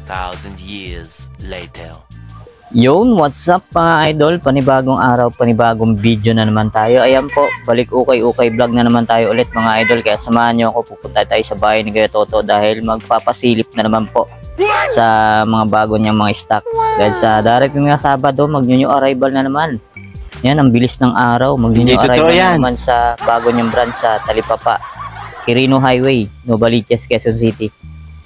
2,000 years later. Yun, what's up mga idol? Panibagong araw, panibagong video na naman tayo. Ayan po, balik ukay vlog na naman tayo ulit mga idol. Kaya samahan nyo ako, pupunta tayo sa bahay ni Kuya Toto dahil magpapasilip na naman po sa mga bago niyang mga stock. Dahil sa darating nga Sabado, mag-new arrival na naman. Yan, ang bilis ng araw. Mag-new arrival na naman sa bago niyang brand sa Talipapa, Quirino Highway, Novaliches, Quezon City.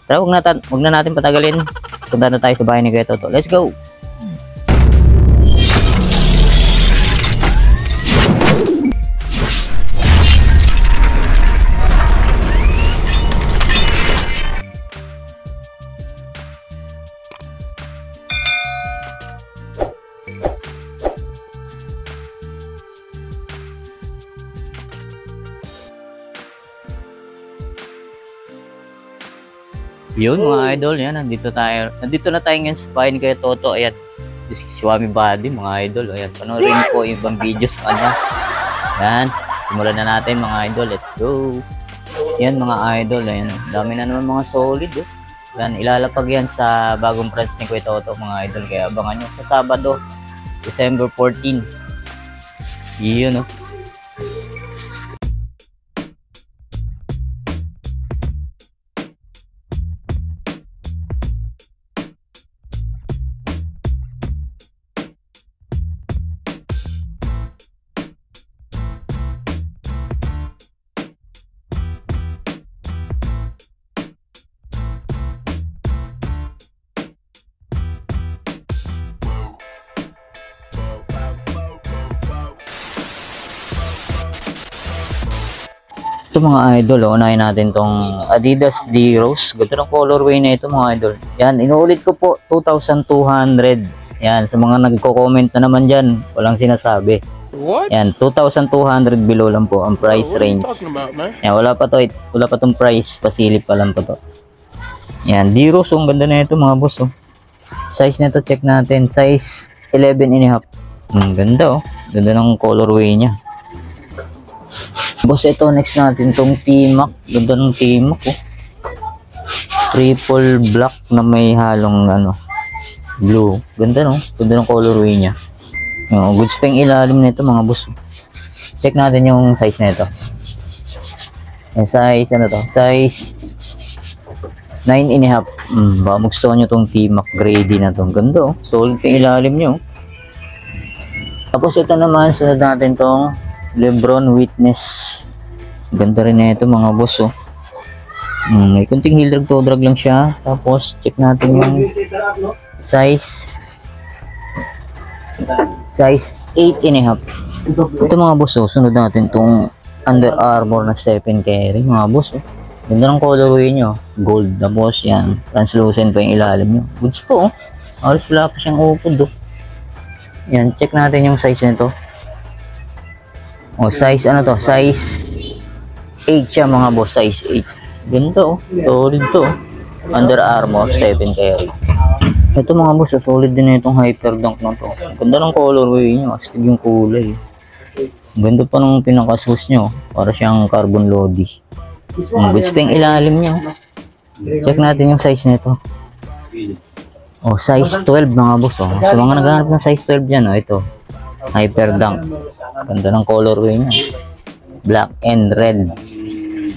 Tara, huwag na natin patagalin. Punta na tayo sa bahay ni Kuya Toto. Let's go! Yun mga idol, yan, nandito na tayo ngayon sa bahay ni Kuya Toto. Ayan, si Swami Buddy mga idol. Ayan, panoorin po yung ibang videos na kanya. Yan, simulan na natin mga idol, let's go. Yan mga idol, ayan, dami na naman mga solid. Yan, ilalapag yan sa bagong branch ni Kuya Toto mga idol. Kaya abangan nyo sa Sabado, December 14. Yun o. Ito mga idol, unahin natin tong Adidas D-Rose. Ganda ng colorway na ito mga idol. Yan, inuulit ko po, 2,200. Yan, sa mga nagko-comment na naman dyan, walang sinasabi. What? Yan, 2,200 below lang po ang price range. Yan, wala pa tong price, pasilip pa lang po to. Yan, D-Rose, ang ganda na ito mga boss. Oh. Size nito, check natin. Size 11.5. Ganda oh. Ganda ng colorway niya. Boss, ito next natin tong T-Mac. Ganda ng T-Mac oh. Triple black na may halong blue. Ganda no? Ganda ng colorway niya. Good spring ilalim nito mga boss. Check natin yung size nito. Yung size Size 9.5. Baka magustuhan nyo tong T-Mac grady na to. Ganda oh. Solid yung ilalim nyo. Tapos ito naman, sunod natin tong Lebron Witness. Ganda rin na ito mga boss oh. May kunting heel drag to drag lang siya. Tapos check natin yung size 8.5. Ito mga boss oh, sunod natin tong Under Armour na step and carry mga boss oh. Ganda ng colorway nyo, gold. Tapos yan, translucent pa yung ilalim nyo. Goods po oh. Alas wala pa siyang upod oh. Yan, check natin yung size nito. O, size size 8 siya mga boss, size 8. Ganito oh, solid to oh. Under Armour, 7 carry. Ito mga boss, solid din na itong Hyperdunk na to. Ganda ng colorway nyo, astig yung kulay. Ganda pa ng pinakasus nyo, para siyang carbon lodi. Goods pa yung ilalim nyo. Check natin yung size nito. O, size 12 mga boss oh. Sa mga naghahanap ng size 12 dyan oh, ito Hyperdunk. Ganda ng colorway niya. Black and red.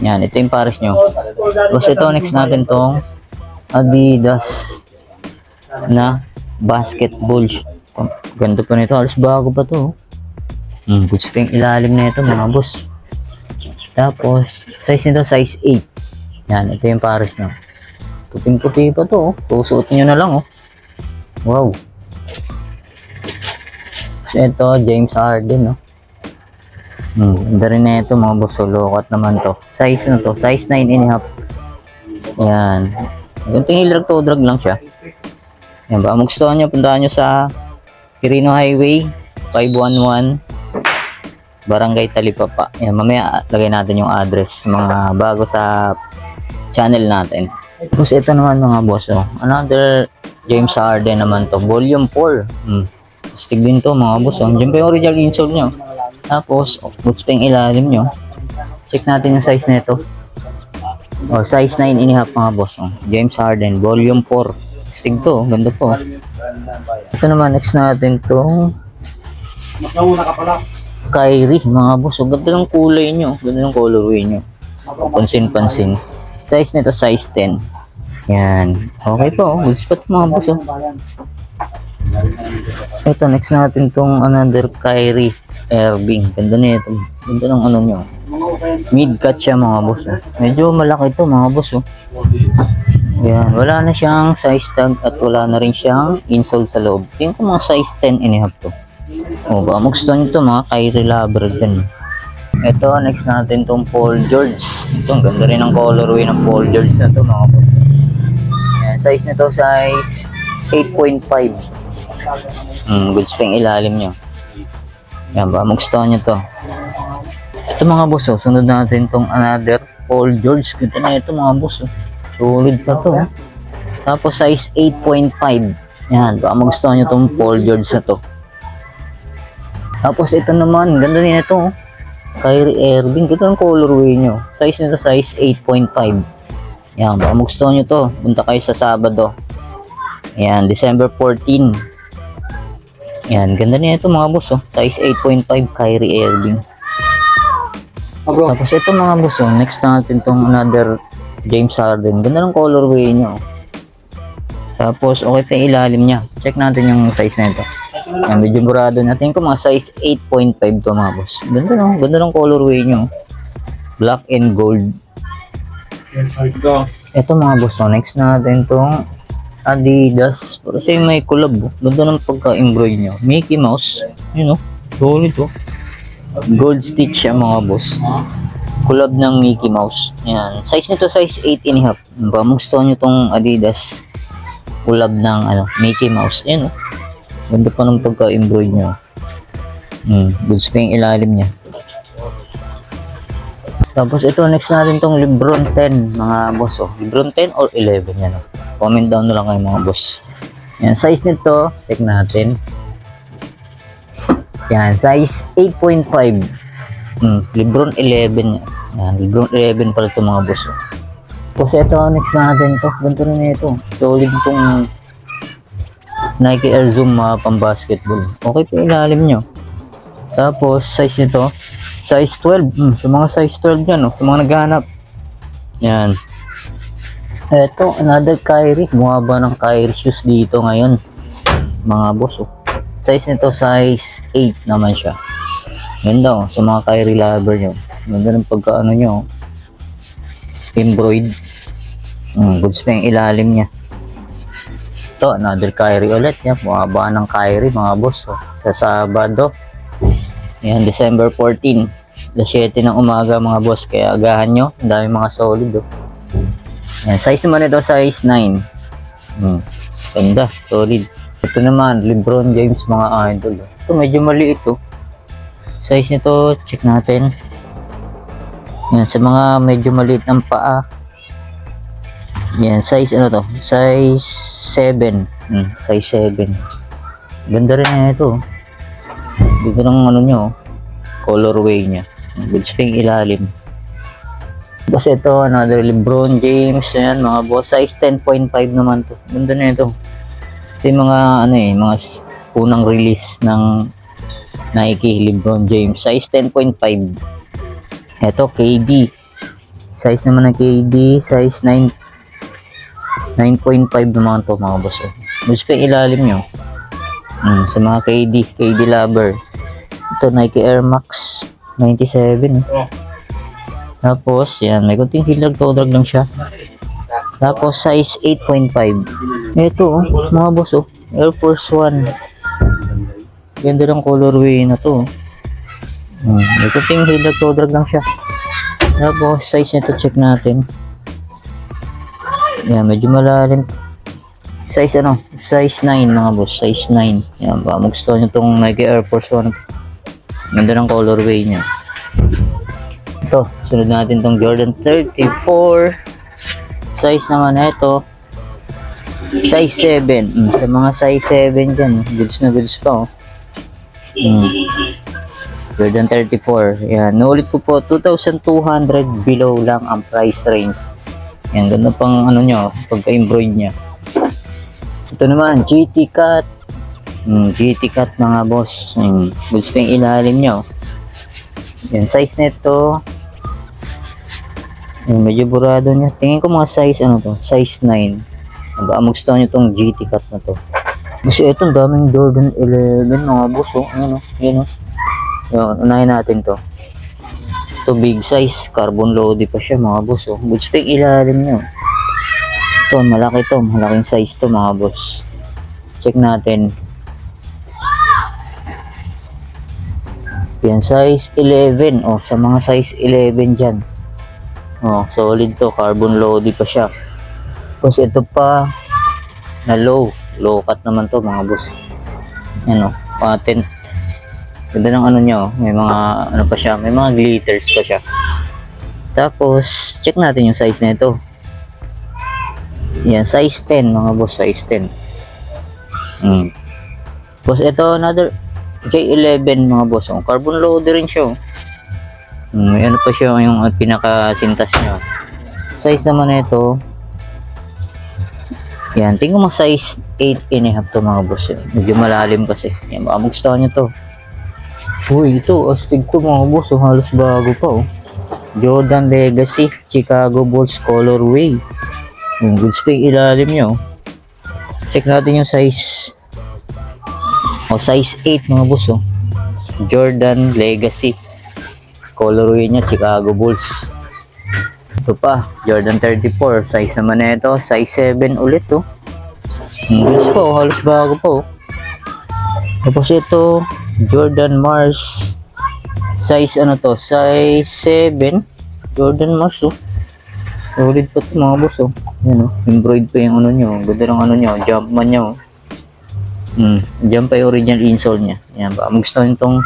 Yan, ito yung pares nyo. Tapos ito, next natin tong Adidas na basketball. Ganda pa nito. Halos bago pa to. Goods pa yung ilalim na ito mga boss. Tapos, size nito, size 8. Yan, ito yung pares nyo. Puting-puti pa to. Susuot nyo na lang oh. Wow. Ito, James Harden, no? Ganda rin na ito, mga boss. Lokat naman to. Size na to, size 9.5. Yan. Ganting heel drag to drag lang siya. Yan, baka magustuhan nyo, puntahan nyo sa Quirino Highway, 511, Barangay Talipapa. Yan, mamaya lagay natin yung address, mga bago sa channel natin. Tapos ito naman mga boss, oh. Another James Harden naman to, volume 4. Stick din to mga boss. Diyan pa yung original insole nyo. Tapos, boots pa yung ilalim nyo. Check natin yung size nito. Size 9.5 mga boss. James Harden, volume 4. Stig to, ganda po. Ito naman, next natin tong Kyrie, mga boss. Ganda ng kulay nyo, ganda ng colorway nyo. Pansin-pansin. Size nito, size 10. Yan. Okay po, good spot mga boss. Ito, next natin tong another Kyrie Irving. Ganda nito. Ganda ng ano nyo. Mid-cut siya mga boss. Medyo malaki to mga boss. Yan. Wala na siyang size tag at wala na rin siyang insole sa loob. Tingin ko mga size 10.5 to. O, baka magustuhan nyo to mga Kyrie lover dyan. Ito, next natin tong Paul George. Ito, ang ganda rin ng colorway ng Paul George na to mga boss. Yan. Size nito, size 8.5. Goods pa yung ilalim nyo. Yan, baka magustuhan nyo to. Ito mga boss, sunod natin tong another Paul George. Ganda na ito mga boss. Solid pa to. Tapos size 8.5. Yan, baka magustuhan nyo tong Paul George na to. Tapos ito naman, ganda rin ito. Kyrie Irving, ganda ng colorway nyo. Size nito, size 8.5. Yan, baka magustuhan nyo to. Punta kayo sa Sabado. Yan, December 14. Yan, ganda rin ito mga boss. Size 8.5 Kyrie Irving. Tapos ito mga boss, next natin tong another James Harden. Ganda ng colorway nyo. Tapos okay pa yung ilalim niya. Check natin yung size na ito. Yan, medyo burado natin ko mga size 8.5 to mga boss. Ganda no? Ganda ng colorway nyo. Black and gold. Ito mga boss, next natin tong Adidas. Pero siya may collab. Ganda ng pagka-embroid nyo. Mickey Mouse. Yun o. Solid o. Gold stitch siya mga boss. Collab ng Mickey Mouse. Yan. Size nito size 8.5. Gusto nyo tong Adidas. Collab ng Mickey Mouse. Yan o. Ganda pa ng pagka-embroid nyo. Goods pa yung ilalim niya. Tapos ito, next natin tong Lebron 10 mga boss. Lebron 10 or 11 yan. Comment down na lang kayo mga boss. Yan, size nito, check natin. Yan, size 8.5. Lebron 11 yan. Yan, Lebron 11 pala ito mga boss. Tapos ito, next natin to. Ganito rin ito. Solid itong Nike Air Zoom pang basketball. Okay po ilalim nyo. Tapos size nito, size 12. Sa mga size 12 yan, sa mga naghahanap. Yan. Ito, another Kyrie. Bumaba ng Kyrie shoes dito ngayon. Mga boss. Size nito, size 8 naman siya. Ganda sa mga Kyrie lover nyo. Ganda ng pagkaano nyo. Embroid. Goods pa yung ilalim niya. Ito, another Kyrie ulit. Yan, bumaba ng Kyrie mga boss. Sa Sabado. Yan, December 14. Alas 7 ng umaga mga boss. Kaya agahan nyo. Ang dami mga solid. Yan, size naman ito, size 9. Ganda, solid. Ito naman, Lebron James mga idol. Ito, medyo maliit to. Size nito, check natin. Yan, sa mga medyo maliit ng paa. Yan, size to? Size 7. Size 7. Ganda rin na ito. Dito ng nyo, colorway niya. Goods pa yung ilalim. Tapos ito, another Lebron James. Yan, mga boss. Size 10.5 naman to. Ganda na ito. Ito yung mga, mga unang release ng Nike Lebron James. Size 10.5. Ito, KD. Size naman ng KD, size 9.5 naman to mga boss. Goods pa yung ilalim nyo. Sa mga KD lover. Ito, Nike Air Max 97. Tapos, yan, may kunting hilag drag lang siya. Tapos, size 8.5. Ito, mga boss, Air Force 1. Ganda ng colorway na to. May kunting hilag drag lang siya. Tapos, size nito, check natin. Yan, medyo malalim. Size size 9 mga boss, size 9. Yan, baka magustuhan nyo itong Nike Air Force 1. Ganda ng colorway niya. Ito, sunod natin itong Jordan 34. Size naman ito, size 7. Sa mga size 7 dyan, goods na goods pa. Jordan 34. Yan, naulit ko po, 2,200 below lang ang price range. Yan, ganda pang nyo, pagka-embroid niya. Ito naman, GT Cut. GT Cut mga boss. Goods pa yung ilalim nyo. Yung size nito, medyo burado niya. Tingin ko mga size, ano to? Size 9. Baka magustuhan nyo itong GT Cut na to. Kasi ito, daming Jordan 11 mga boss. Oh. Ayan o. Ayan o. Yun, unahin natin to. Ito big size. Carbon loaded pa siya mga boss. Oh. Goods pa yung ilalim nyo. Ito, malaki to. Malaking size to mga boss. Check natin. Yan, size 11. Oh, sa mga size 11 dyan. Oh, solid to. Carbon loaded pa siya. Tapos ito pa na low. Low cut naman to mga boss. Yan o. Patent. Ganda ng ano niya oh. May mga ano pa siya. May mga glitters pa siya. Tapos check natin yung size na ito. Yan. Size 10 mga boss. Size 10. Tapos ito another J11 mga boss. Oh. Carbon loader rin siya oh. May ano pa siya yung pinaka-sintas niya. Size naman na ito. Yan, tingnan mo size 8.5 to mga boss. Medyo malalim kasi. Yan, baka magustuhan nyo to. Uy, ito, astig to mga boss. Oh, halos bago pa oh. Jordan Legacy, Chicago Bulls Colorway. Yung goods pa yung ilalim nyo. Check natin yung size. Oh, size 8 mga boss oh. Jordan Legacy. Colorway niya, Chicago Bulls. Ito pa, Jordan 34. Size naman na ito. Size 7 ulit oh. Goods pa oh. Halos bago pa oh. Tapos ito, Jordan Mars. Size ano to? Size 7. Jordan Mars oh. Solid pa ito mga boss oh. Yan oh. Embroid pa yung ano nyo. Ganda ng ano nyo. Jumpman nyo oh. Jump pa yung original insole nya. Yan ba? Magustuhan itong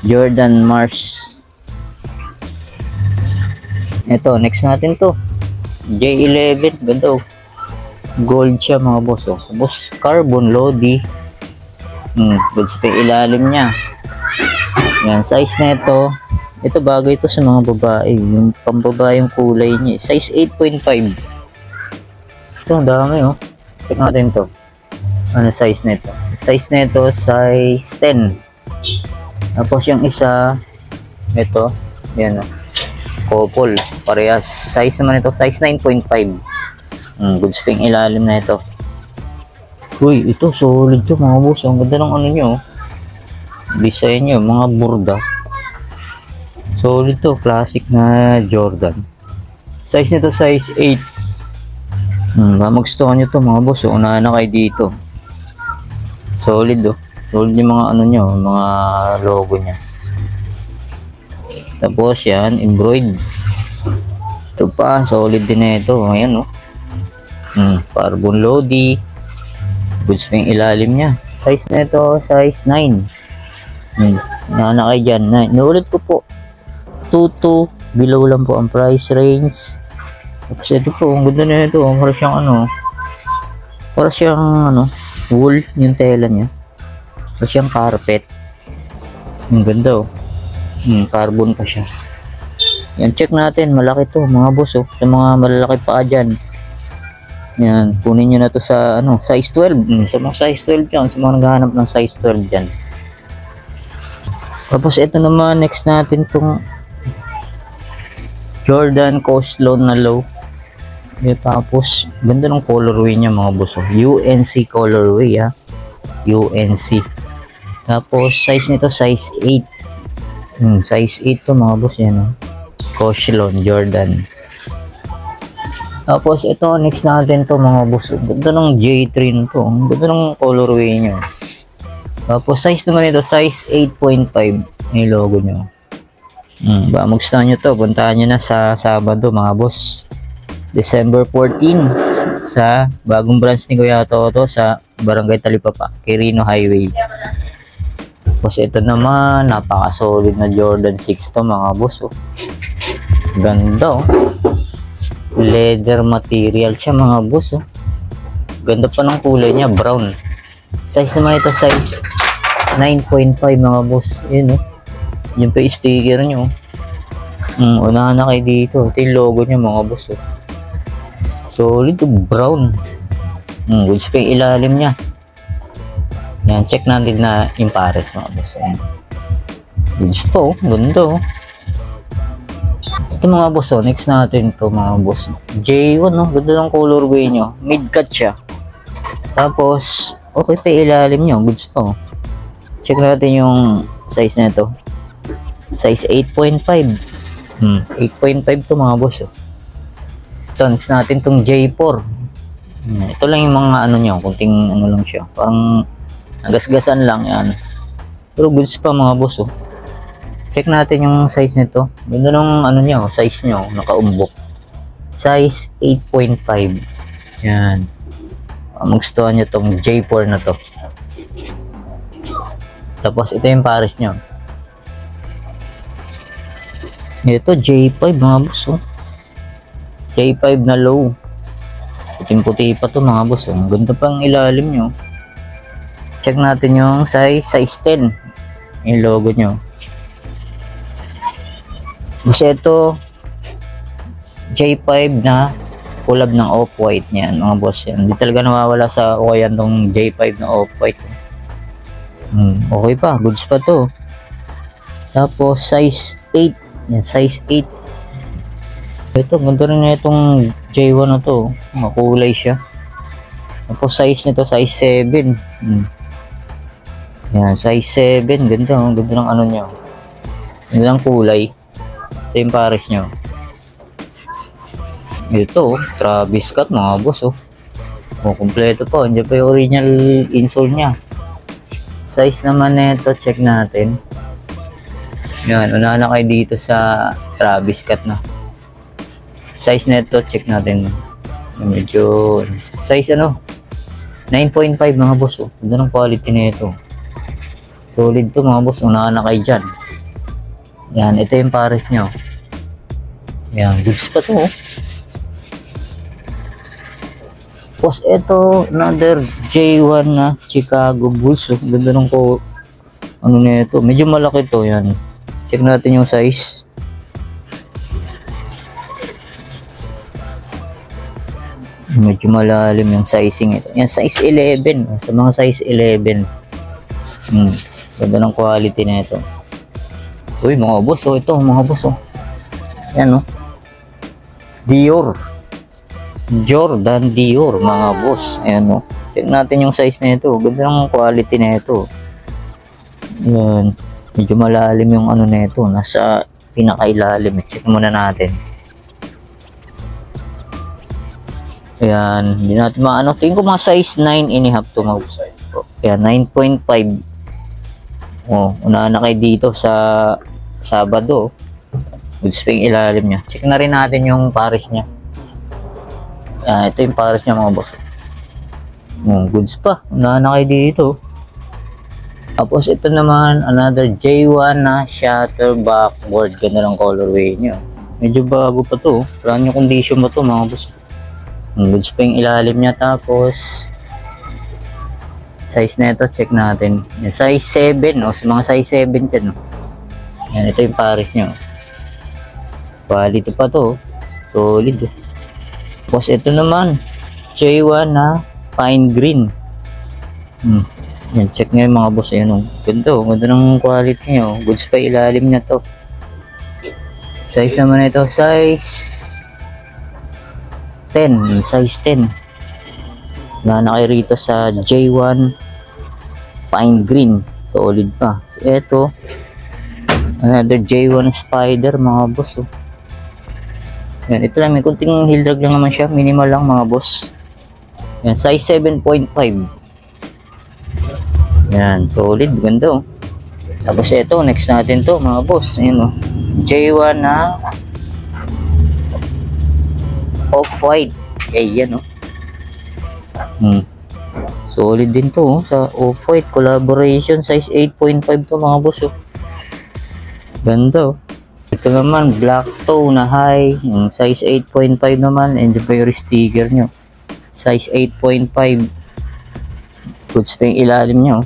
Jordan Mars. Ito, next natin to. J11. Ganda oh. Gold siya mga boss oh. Tapos carbon loady. Goods pa yung ilalim nya. Yan, size na ito. Ito bagay ito sa mga babae. Yung pambabae yung kulay niya. Size 8.5. Ito, ang dami oh. Check natin to. Ano size na ito? Size na ito, size 10. Tapos yung isa, ito. Yan oh. Couple. Parehas. Size naman ito, size 9.5. Goods pa yung ilalim na ito. Uy, ito solid to mga boss. Ang ganda ng ano nyo. Design nyo, mga burda. Solid to, classic na Jordan. Size nito size 8. Magustuhan nyo to mga boss. Unahan na kayo dito. Solid oh. Solid yung mga ano nyo, mga logo nya. Tapos yan, embroid. Ito pa, solid din na ito. Ayan oh. Carbon loady. Goods pa yung ilalim nya. Size na ito, size 9. Nana kayo dyan. Naulit ko po. 2.2. Below lang po ang price range. Tapos ito po, ang ganda na ito. Para siyang ano. Para siyang ano. Wool yung tela nya. Para siyang carpet. Ang ganda oh. Carbon pa siya. Yan, check natin. Malaki to mga boss oh. Sa mga malalaki pa dyan. Yan, kunin nyo na to sa ano, size 12. Sa mga size 12 dyan. Sa mga naghahanap ng size 12 dyan. Tapos ito naman, next natin itong Jordan Coastlow na low. Tapos, ganda ng colorway niya mga boss. UNC colorway ha. UNC. Tapos, size nito size 8. Size 8 to mga boss yan. Coastlow Jordan. Tapos, ito next natin to mga boss. Ganda ng J3 to. Ganda ng colorway niya. Tapos, size naman ito size 8.5. May logo nyo. Ba, magustuhan nyo to. Puntahan nyo na sa Sabado mga boss. December 14 sa bagong branch ni Kuya Toto sa Barangay Talipapa, Quirino Highway. Tapos ito naman, napaka-solid na Jordan 6 to mga boss. Oh. Ganda oh. Leather material siya mga boss. Oh. Ganda pa ng kulay niya, brown. Size naman ito, size 9.5 mga boss. Yun oh. Yun pa yung sticker nyo. Unahan na kayo dito. Ito yung logo niya mga boss. Oh. Solid to brown. Goods pa yung ilalim niya. Yan, check natin na yung pares mga boss. Goods po, ganda oh. Ito mga boss oh, next natin to mga boss. J1 oh, ganda ng colorway nyo. Mid-cut siya. Tapos, okay pa yung ilalim nyo. Goods pa oh. Check natin yung size na ito. Size 8.5. 8.5 to mga boss oh. Ito, next natin tong J4. Ito lang yung mga ano nyo, kunting ano lang siya. Parang nagasgasan lang yan. Pero goods pa mga boss oh. Check natin yung size nito. Ganda nung ano nyo, size nyo, nakaumbok. Size 8.5. Yan. Magustuhan nyo tong J4 na to. Tapos ito yung pares nyo. Ito J5 mga boss oh. J5 na low. Puting-puti pa to mga boss oh. Ganda pang ilalim nyo. Check natin yung size 10. Yung logo nyo. Kasi ito J5 na collab ng off-white niyan mga boss yan. Hindi talaga nawawala sa ukayan tong J5 na off-white. Okay pa, goods pa to. Tapos size 8. Yan, size 8. Ito, ganda rin na itong J1 na to. Makulay siya. Tapos size nito, size 7. Yan, size 7. Ganda, ganda ng ano nyo. Ganda ng kulay. Ito yung pares nyo. Ito, Travis Scott mga boss oh. Kompleto pa. Hindi pa yung original insole nya. Size naman nito, check natin. Yan, una na kayo dito sa Travis Scott na. Size nito, check natin. Medyo size ano 9.5 mga boss oh. Ganda ng quality nito. Solid to mga boss. Una na kayo dyan. Yan, ito yung pares nyo. Yan, goods pa to oh. Tapos ito, another J1 na Chicago Bulls oh. Ganda ng ko ano nito. Medyo malaki to yan. Check natin yung size. Medyo malalim yung sizing ito. Yan, size 11. Sa mga size 11. Ganda ng quality na ito. Uy, mga boss, oh, ito, mga boss, oh. Yan, oh. Dior. Jordan Dior, mga boss. Ayan, oh. Check natin yung size na ito. Ganda ng quality na ito. Yan. Medyo malalim yung ano na ito. Nasa pinakailalim. Check muna natin. Ayan. Hindi natin maano. Tingin ko mga size 9.5 to, mga boss. Ayan, 9.5. Oh, unahan na kayo dito sa Sabado. Goods pa yung ilalim niya. Check na rin natin yung pares niya. Ito yung pares niya mga boss. Goods pa. Unahan na kayo dito. Tapos ito naman, another J1 na shutter backboard. Ganda ng colorway niya. Medyo bago pa to. Brand new condition ba to mga boss? Goods pa yung ilalim niya. Tapos size na ito, check natin. Yung size 7, no? Sa mga size 7 dyan, no? Yan, ito yung pares nyo. Quality pa to. Solid. Tapos ito naman, J1 na pine green. Yan, check nyo yung mga boss. Ayan, no? Ganda, oh. Ganda ng quality nyo. Goods pa ilalim na to. Size naman ito, size 10. Size 10. Na kayo rito sa J1 pine green. Solid pa. So, ito another J1 spider mga boss oh. Yan, ito lang. May kunting heel drag lang naman siya. Minimal lang mga boss. Yan, size 7.5. Yan, solid. Ganda oh. Tapos ito, next natin to mga boss. Ayan oh. J1 na off-white. Ayan oh. Solid din to oh, sa off-white collaboration. Size 8.5 to mga boss oh. Ganda oh. Ito naman black toe na high. Size 8.5 naman. And pa yung sticker nyo. Size 8.5. Goods pa yung ilalim nyo.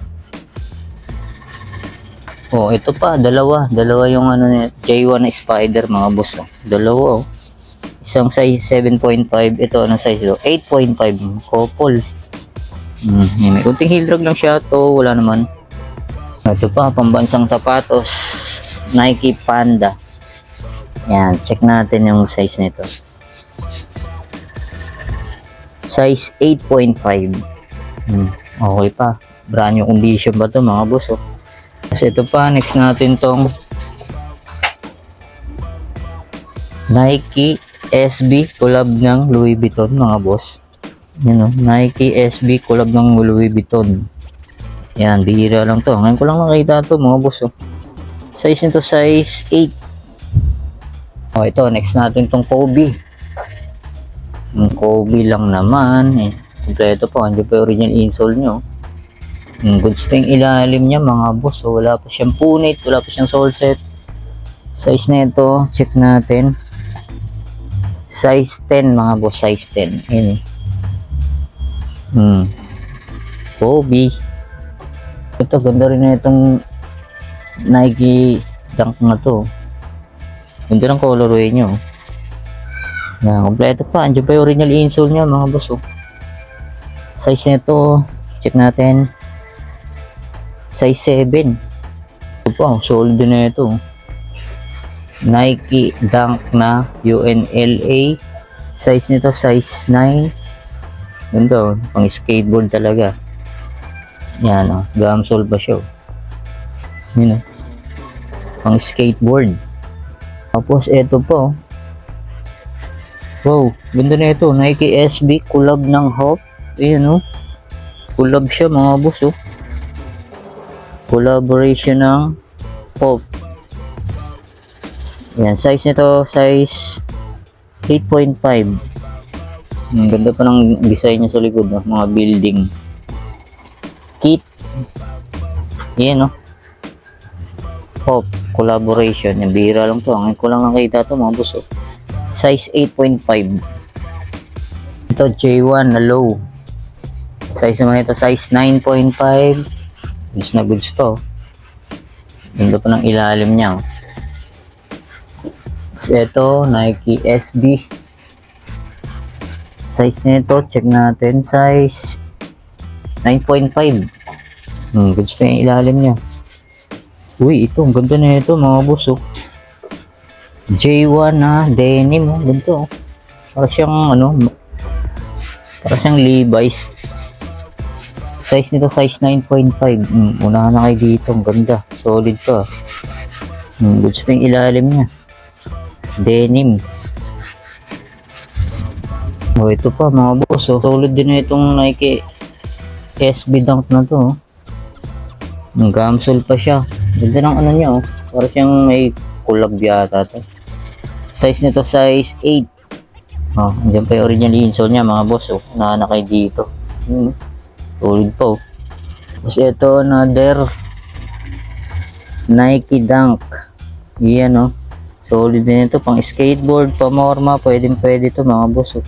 Oh, ito pa. Dalawa yung ano J1 spider mga boss oh. Dalawa oh. Isang size 7.5, ito anong size ito? 8.5, couple. Yan, may kunting heel drag lang siya. To, wala naman. Ito pa, pambansang sapatos. Nike Panda. Yan, check natin yung size nito. Size 8.5. Okay pa. Brand new condition ba to mga boss? Kasi ito pa, next natin tong Nike SB collab ng Louis Vuitton mga boss. Yan o, Nike SB collab ng Louis Vuitton. Yan, bihira lang to. Ngayon ko lang nakita to mga boss. Size nito size 8. Ito, next natin tong Kobe. Yung Kobe lang naman. Kompleto po, hindi pa original insole nyo. Goods pa yung ilalim niya mga boss. Wala pa siyang punit, wala pa siyang sole set. Size nito, check natin. Size 10 mga boss, size 10. Ayan Kobe. Ito, ganda rin na itong Nike Dunk na to. Ganda ng colorway nyo. Yan, kompleto pa. Andiyan pa yung original insole niya mga boss. Size nito, check natin. Size 7. Ito pa, solid din na ito. Nike Dunk na UNLA. Size nito size 9. Ganda, pang skateboard talaga. Yan gamsole pa siya. Yun pang skateboard. Tapos ito po. Wow, ganda na ito. Nike SB collab ng Hope. Ayan collab siya mga boss. Collaboration ng Hope. Yan, size nito size 8.5. Ang ganda pa ng design niya sa likod, mga building kit. Yan Hope collaboration. Yung bihira lang to. Ngayon ko lang nakita to mga boss. Size 8.5. Ito J1 na low. Size naman ito size 9.5. Goods na goods to. Ganda pa ng ilalim niya. Ito Nike SB. Size nito check natin size 9.5. Goods pa yung ilalim niya. Uy, ito ang ganda na ito mga boss. J1 na denim. Ganito. Para siyang para siyang Levi's. Size nito size 9.5. Unahan na kayo dito. Ang ganda. Solid pa. Goods pa yung ilalim niya. Denim. Ito pa mga boss. Solid din na itong Nike SB Dunk na to. Gamsole pa siya. Ganda ng niya para siyang may collab yata to. Size nito size 8. Andiyan pa yung original insole niya mga boss. Unahan na kayo dito. Solid pa Tapos ito another Nike Dunk. Yan solid din ito pang skateboard, pamorma, pwede ito mga boss.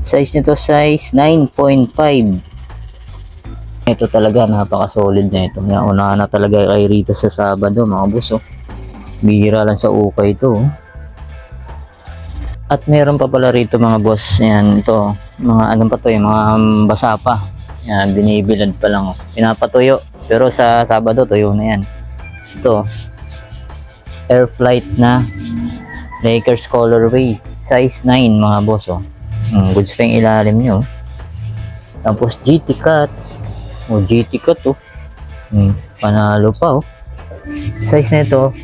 Size nito size 9.5. Ito talaga napaka-solid na ito. Unahan na talaga kayo rito sa Sabado mga boss. Bihira lang sa ukay ito. At meron pa pala rito mga boss. Yan ito. Mga pa to yung mga basa pa. Yan, binibilad pa lang. Pinapatuyo. Pero sa Sabado tuyo na yan. Ito. Air Flight na Lakers colorway. Size 9 mga boss. Goods pa yung ilalim nyo. Tapos GT Cut. GT Cut panalo pa Size na ito.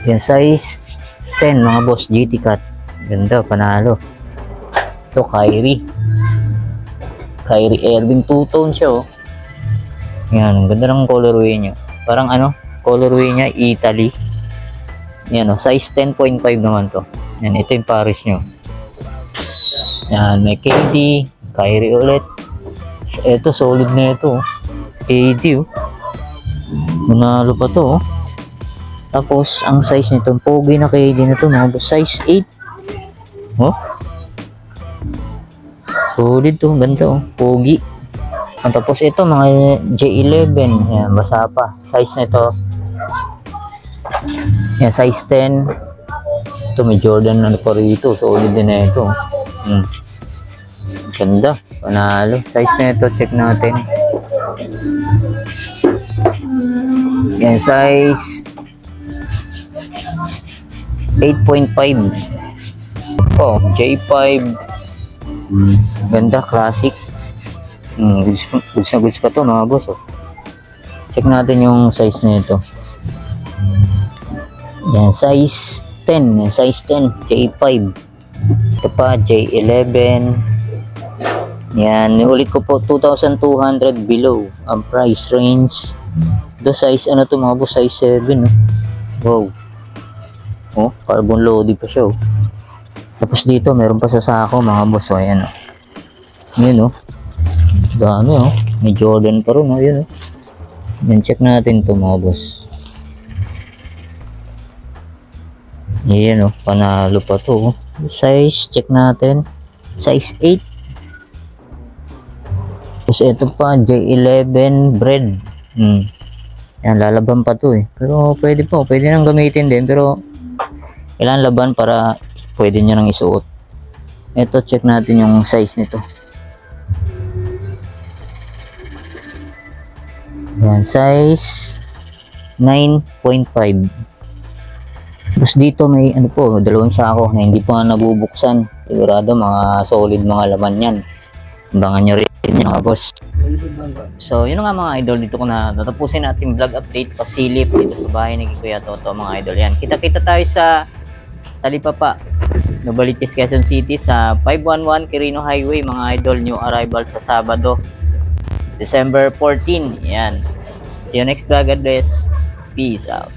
Yan, size 10 mga boss. GT Cut. Ganda, panalo. Ito Kyrie Irving 2-tone siya Yan, ganda ng colorway niya. Parang colorway niya Italy. Yan size 10.5 naman to. Yan, ito yung Paris nyo. Yan, may KD, Kyrie ulit. Ito, solid na ito. KD manalo pa to Tapos, ang size nito, pogi na KD na to mga boss. Size 8. Solid to, ganda pogi. Tapos ito, mga J11. Yan, basa pa. Size nito. Yan, size 10. Ito, may Jordan pa rito. Solid din na ito. Ganda. Panalo. Size na ito. Check natin. Yan. Size 8.5. Oh, J5. Ganda. Classic. Goods na goods pa to mga boss. Oh. Check natin yung size na ito. Yan. Size 10. Yan, size 10. J5. Ito pa. J11. Yan, ulit ko po 2,200 below ang price range. Do size ano to mga boss, size 7 no? Wow. Oh, carbon loading pa siya oh. Tapos dito meron pa sa sako mga boss, oh, ayan oh. Yun oh. Dami oh. May Jordan pa rin oh, yun oh. Yan, check natin to mga boss. Yan oh, panalo pa to oh. Size, check natin. Size 8. Tapos ito pa, J11 bread. Yan, lalaban pa to eh. Pero pwede po, pwede nang gamitin din. Pero kailangan laban para pwede nyo nang isuot. Ito, check natin yung size nito. Yan, size 9.5. Tapos dito may ano po, dalawang sako na hindi pa nabubuksan. Sigurado mga solid mga laman yan. Abangan nyo rin mga boss. So yun nga mga idol, dito ko na tatapusin natin vlog update pasilip dito sa bahay ni Kuya Toto mga idol. Yan, kita-kita tayo sa Talipapa, Novaliches, Quezon City sa 511 Quirino Highway mga idol. New arrival sa Sabado, December 14. Yan. See you next vlog. God bless. Peace out.